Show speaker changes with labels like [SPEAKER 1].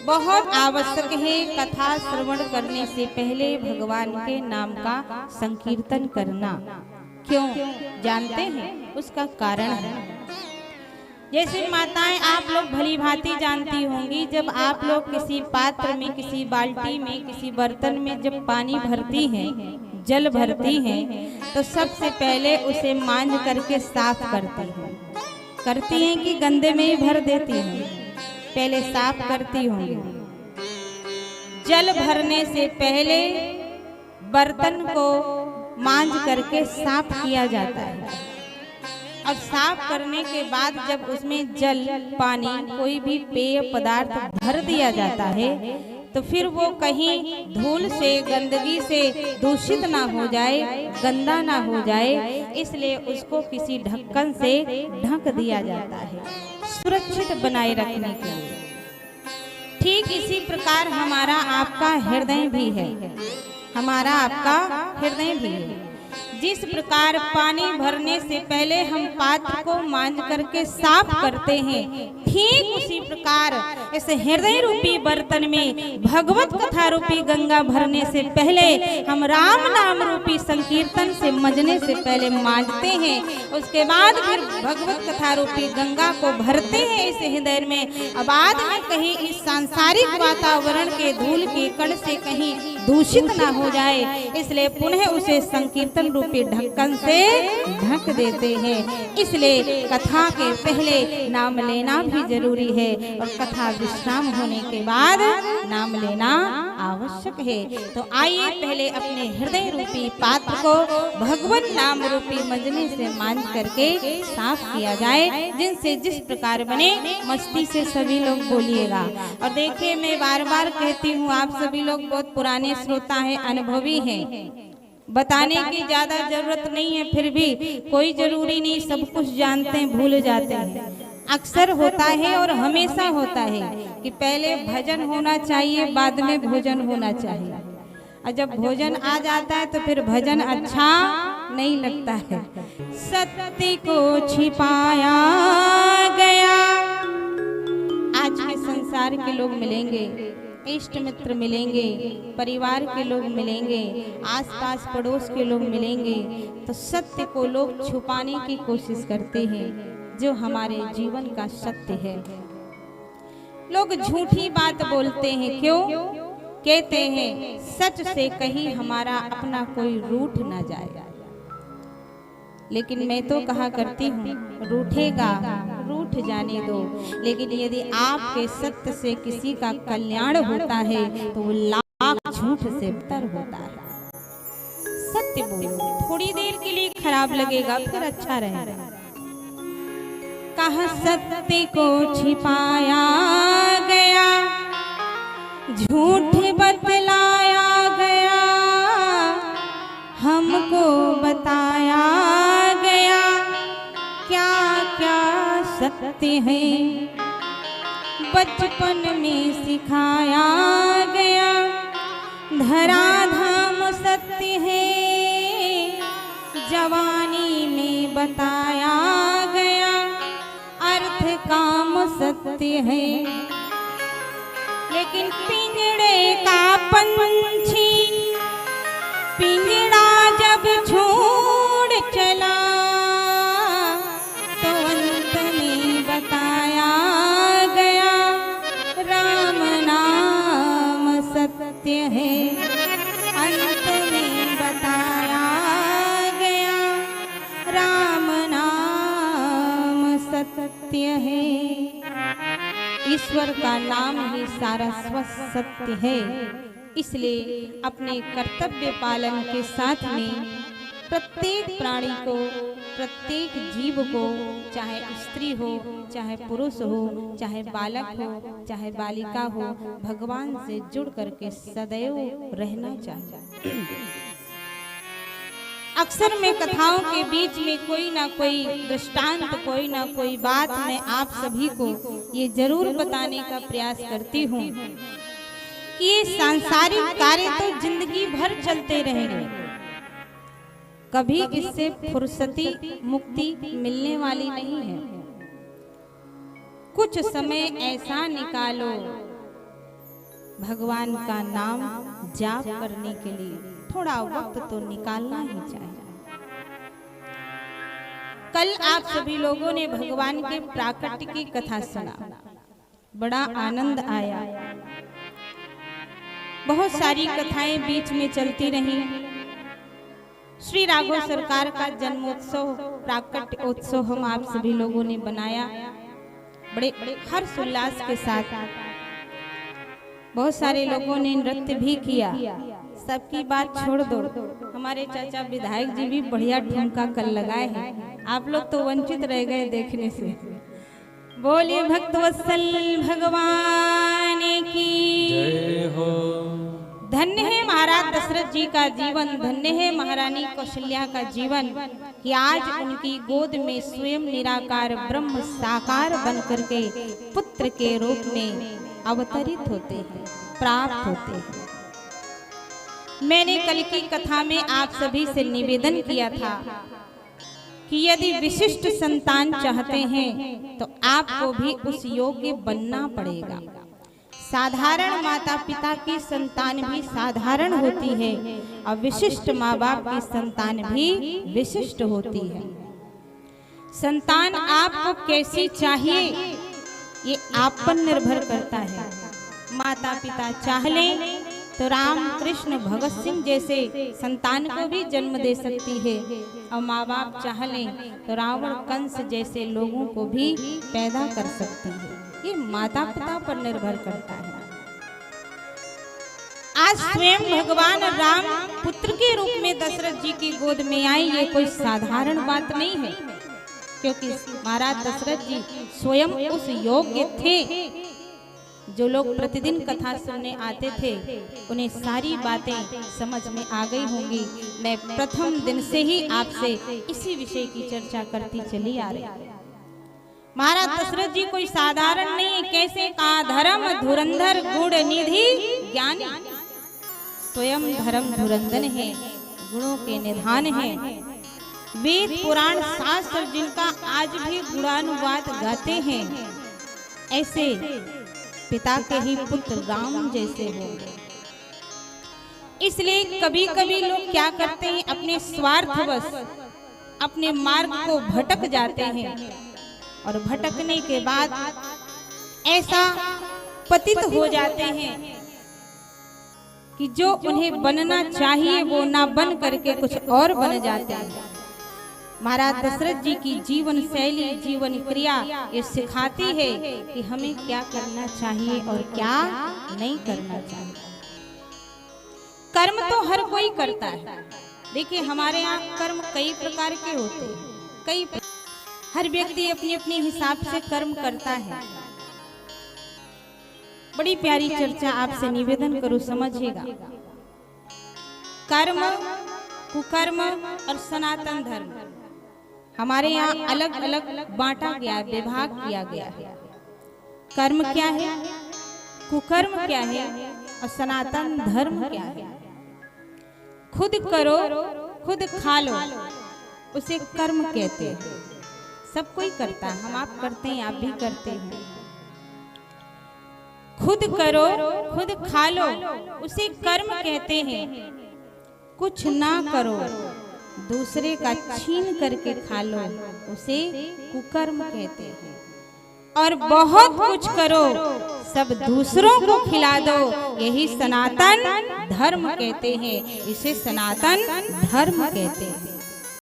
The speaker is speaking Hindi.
[SPEAKER 1] बहुत आवश्यक है कथा श्रवण करने से पहले भगवान के नाम का संकीर्तन करना। क्यों जानते हैं? उसका कारण है। जैसे माताएं आप लोग भली भांति जानती होंगी, जब आप लोग किसी पात्र में, किसी बाल्टी में, किसी बर्तन में जब पानी भरती हैं, जल भरती हैं, तो सबसे पहले उसे मांझ करके साफ करती हैं कि गंदे में ही भर देती हैं? पहले साफ करती होंगी। जल भरने से पहले बर्तन को मांझ करके साफ किया जाता है, और साफ करने के बाद जब उसमें जल, पानी, कोई भी पेय पदार्थ भर दिया जाता है, तो फिर वो कहीं धूल से, गंदगी से दूषित ना हो जाए, गंदा ना हो जाए, इसलिए उसको किसी ढक्कन से ढक दिया जाता है, सुरक्षित बनाए रखने के लिए। ठीक इसी प्रकार हमारा आपका हृदय भी है, हमारा आपका हृदय भी है। जिस प्रकार पानी भरने से पहले हम पात्र को मांझ करके साफ करते हैं, ठीक उसी प्रकार इस हृदय रूपी बर्तन में भगवत कथा रूपी गंगा भरने से पहले हम राम नाम रूपी संकीर्तन से मजने से पहले मांझते हैं। उसके बाद फिर भगवत कथा रूपी गंगा को भरते हैं इस हृदय में। अब बाद में कहीं इस सांसारिक वातावरण के धूल के कण से कहीं दूषित ना हो जाए, इसलिए पुनः उसे संकीर्तन रूपी ढक्कन से ढक देते हैं। इसलिए कथा के पहले नाम लेना भी जरूरी है, और कथा विश्राम होने के बाद नाम लेना आवश्यक है। तो आइए पहले अपने हृदय रूपी पात्र को भगवान नाम रूपी मजने से मांझ करके साफ किया जाए, जिनसे जिस प्रकार बने मस्ती से सभी लोग बोलिएगा। और देखिए, मैं बार बार कहती हूँ, आप सभी लोग बहुत पुराने श्रोता हैं, अनुभवी हैं, बताने की ज्यादा जरूरत नहीं है, फिर भी कोई जरूरी नहीं सब कुछ जानते हैं, भूल जाते हैं। अक्सर होता है और हमेशा होता है कि पहले भजन होना चाहिए, बाद में भोजन होना चाहिए, और जब भोजन आ जाता है तो फिर भजन अच्छा नहीं लगता है। सत्य को छिपाया गया। आज के संसार के लोग मिलेंगे, इष्ट मित्र मिलेंगे, परिवार के लोग मिलेंगे, आसपास पड़ोस के लोग मिलेंगे, तो सत्य को लोग छुपाने की कोशिश करते हैं, जो हमारे जीवन का सत्य है। लोग झूठी बात बोलते हैं। क्यों? कहते हैं सच से कहीं हमारा अपना कोई रूठ ना जाए। लेकिन मैं तो कहा करती हूँ, रूठेगा रूठ जाने दो, लेकिन यदि आपके सत्य से किसी का कल्याण होता है तो वो लाख झूठ से बेहतर होता है। सत्य बोलो, थोड़ी देर के लिए खराब लगेगा, फिर अच्छा रहेगा। कहा सत्य को छिपाया गया, झूठ बतलाया गया, हमको बताया गया क्या क्या सत्य है, बचपन में सिखाया गया, धराधाम सत्य है, जवानी में बताया गया, अर्थ काम सत्य है। लेकिन पिंजड़े का पंछी पिंजड़ा जब छोड़ चला, तो अंत में बताया गया राम नाम सत्य है। अंत में बताया गया राम नाम सत्य है। ईश्वर का नाम ही सारा सत्य है। इसलिए अपने कर्तव्य पालन के साथ में प्रत्येक प्राणी को, प्रत्येक जीव को, चाहे स्त्री हो, चाहे पुरुष हो, चाहे बालक हो, चाहे बालिका हो, भगवान से जुड़ करके सदैव रहना चाहिए। अक्सर मैं कथाओं के बीच में कोई ना कोई दृष्टांत, कोई ना कोई बात मैं आप सभी को ये जरूर बताने का प्रयास करती हूँ कि ये सांसारिक कार्य तो जिंदगी भर चलते रहेंगे, कभी इससे फुर्सती मुक्ति मिलने वाली नहीं है। कुछ समय ऐसा निकालो भगवान का नाम जाप करने के लिए थोड़ा वक्त तो निकालना ही चाहिए। कल आप सभी लोगों ने भगवान के प्राकट्य की कथा सुना, बड़ा आनंद आया। बहुत सारी कथाएं बीच में चलती रही। श्री राघव सरकार का जन्मोत्सव, प्राकट्य उत्सव हम आप सभी लोगों ने बनाया बड़े हर्ष उल्लास के साथ। बहुत सारे लोगों ने नृत्य भी किया। सबकी बात छोड़ दो, हमारे चाचा विधायक जी भी बढ़िया ठुमका कल लगाए हैं। आप लोग तो वंचित रह गए देखने से। बोलिए भक्तवत्सल भगवान की जय हो। धन्य है महाराज दशरथ जी का जीवन, धन्य है महारानी कौशल्या का जीवन कि आज उनकी गोद में स्वयं निराकार ब्रह्म साकार बनकर के पुत्र के रूप में अवतरित होते हैं, प्राप्त होते हैं। मैंने कल की कथा में आप सभी से निवेदन किया था कि यदि विशिष्ट संतान चाहते हैं तो आपको भी उस योग्य बनना पड़ेगा। साधारण माता पिता की संतान भी साधारण होती है और विशिष्ट माँ बाप की संतान भी विशिष्ट होती है। संतान आपको कैसी चाहिए ये आप पर निर्भर करता है। माता पिता चाह लें तो राम कृष्ण भगत सिंह जैसे संतान को भी जन्म दे सकती है, और माँ बाप चाह लें तो रावण कंस जैसे लोगों को भी पैदा कर सकती है। ये माता पिता पर निर्भर करता है। आज स्वयं भगवान राम पुत्र के रूप में दशरथ जी की गोद में आए, ये कोई साधारण बात नहीं है, क्योंकि महाराज दशरथ जी स्वयं उस योग्य थे। जो लोग प्रतिदिन कथा सुनने आते थे उन्हें सारी बातें समझ में आ गई होंगी। मैं प्रथम दिन से ही आपसे इसी विषय की चर्चा करती चली आ रही। महाराज दशरथ जी कोई साधारण नहीं है। कैसे का धर्म धुरंधर गुण निधि ज्ञानी, स्वयं धर्म धुरंधर है, गुणों के निधान है। वेद पुराण शास्त्र जिनका आज भी गुणानुवाद गाते हैं, ऐसे पिता के ही पुत्र राम जैसे हो। इसलिए कभी कभी लोग क्या करते हैं, अपने स्वार्थवश अपने मार्ग को भटक जाते हैं, और भटकने के बाद ऐसा पतित हो जाते हैं कि जो उन्हें बनना चाहिए वो ना बन करके कुछ और बन जाते हैं। महाराज दशरथ जी की जीवन शैली, जीवन क्रिया ये सिखाती है कि हमें क्या करना चाहिए और क्या नहीं करना चाहिए। कर्म तो हर कोई करता है। देखिए हमारे यहाँ कर्म कई प्रकार के होते हैं, हर व्यक्ति अपने अपने हिसाब से कर्म करता है। बड़ी प्यारी चर्चा आपसे निवेदन करूं, समझिएगा। कर्म, कुकर्म और सनातन धर्म हमारे यहाँ अलग अलग बांटा गया, विभाग किया गया है। कर्म क्या है, कुकर्म क्या है और सनातन धर्म क्या है। खुद करो खुद खा लो, उसे कर्म कहते हैं। सब कोई करता है, हम आप करते हैं, आप भी करते हैं। खुद करो खुद खा लो, उसे कर्म कहते हैं। कुछ ना करो, दूसरे का छीन करके खा लो, उसे कुकर्म कहते हैं। और बहुत कुछ करो, सब दूसरों को खिला दो, यही सनातन धर्म कहते हैं। इसे सनातन धर्म कहते हैं।